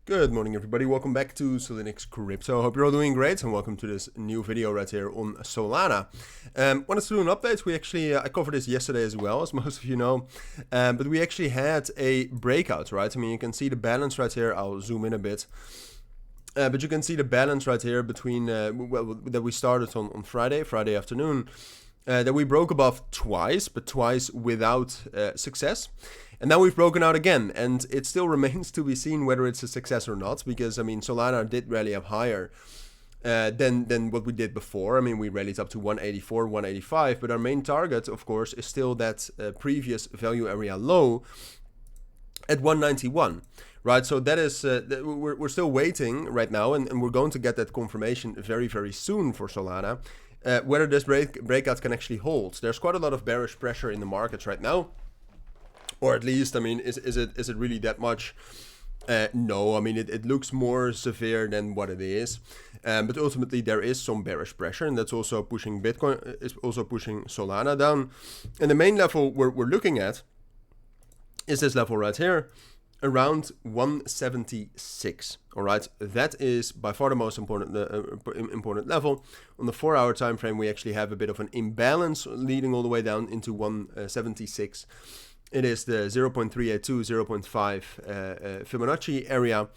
Good morning, everybody. Welcome back to Cilinix Crypto. Hope you're all doing great, and welcome to this new video right here on Solana. Wanted to do an update. We actually I covered this yesterday as well, as most of you know, but we actually had a breakout, right? I mean, you can see the balance right here. I'll zoom in a bit. But you can see the balance right here between that we started on Friday afternoon, that we broke above twice, but twice without success. And now we've broken out again, and it still remains to be seen whether it's a success or not, because, I mean, Solana did rally up higher than what we did before. I mean, we rallied up to 184, 185, but our main target, of course, is still that previous value area low at 191. Right, so that is, we're still waiting right now, and we're going to get that confirmation very, very soon for Solana, whether this breakout can actually hold. There's quite a lot of bearish pressure in the markets right now. Or at least, I mean, is it really that much? No, I mean, it looks more severe than what it is. But ultimately, there is some bearish pressure, and that's also pushing Bitcoin, is also pushing Solana down. And the main level we're looking at is this level right here, around 176. All right, that is by far the most important level. On the 4-hour time frame, we actually have a bit of an imbalance leading all the way down into 176. It is the 0.382, 0.5 Fibonacci area,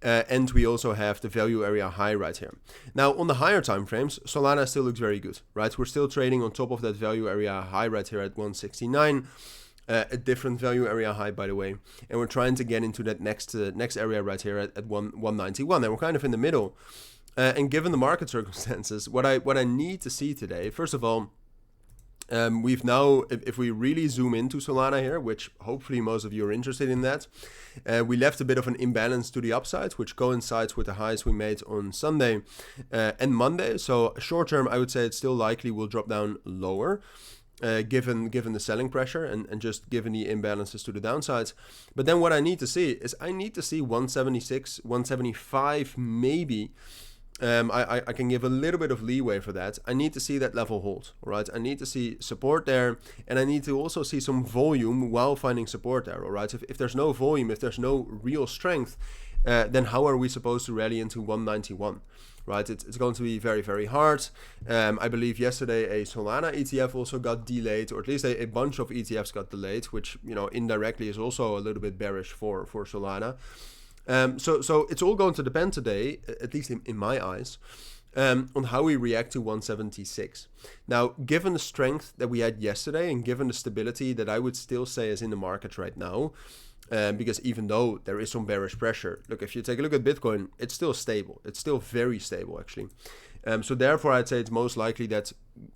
and we also have the value area high right here. Now, on the higher time frames, Solana still looks very good, right? We're still trading on top of that value area high right here at 169, a different value area high, by the way, and we're trying to get into that next area right here at 191, and we're kind of in the middle. And given the market circumstances, what I need to see today, first of all, we've now, if we really zoom into Solana here, which hopefully most of you are interested in that, we left a bit of an imbalance to the upside, which coincides with the highs we made on Sunday and Monday. So short term, I would say it's still likely will drop down lower, given the selling pressure and just given the imbalances to the downsides. But then what I need to see is I need to see 176, 175 maybe. I can give a little bit of leeway for that. I need to see that level hold, all right? I need to see support there, and I need to also see some volume while finding support there, all right? If there's no volume, if there's no real strength, then how are we supposed to rally into 191, right? It's going to be very, very hard. I believe yesterday a Solana ETF also got delayed, or at least a bunch of ETFs got delayed, which, you know, indirectly is also a little bit bearish for Solana. So it's all going to depend today, at least in my eyes, on how we react to 176. Now, given the strength that we had yesterday and given the stability that I would still say is in the market right now, because even though there is some bearish pressure, look, if you take a look at Bitcoin, it's still stable. It's still very stable, actually. So therefore, I'd say it's most likely that,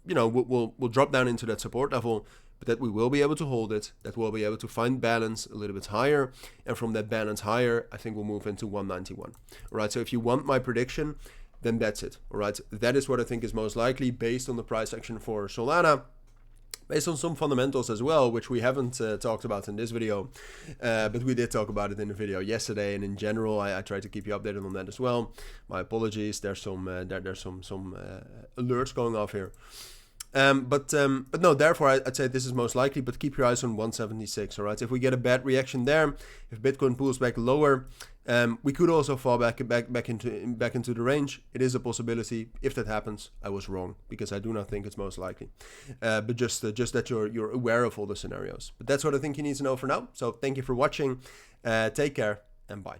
you know, we'll drop down into that support level, but that we will be able to hold it, that we'll be able to find balance a little bit higher, and from that balance higher, I think we'll move into 191. All right, so if you want my prediction, then that's it. All right, that is what I think is most likely based on the price action for Solana, based on some fundamentals as well, which we haven't talked about in this video, but we did talk about it in the video yesterday, and in general, I try to keep you updated on that as well. My apologies, there's some alerts going off here. But no, therefore I'd say this is most likely, but keep your eyes on 176, all right? If we get a bad reaction there, if Bitcoin pulls back lower, we could also fall back into the range. It is a possibility. If that happens, I was wrong, because I do not think it's most likely. But just that you're aware of all the scenarios. But that's what I think you need to know for now. So thank you for watching. Take care and bye.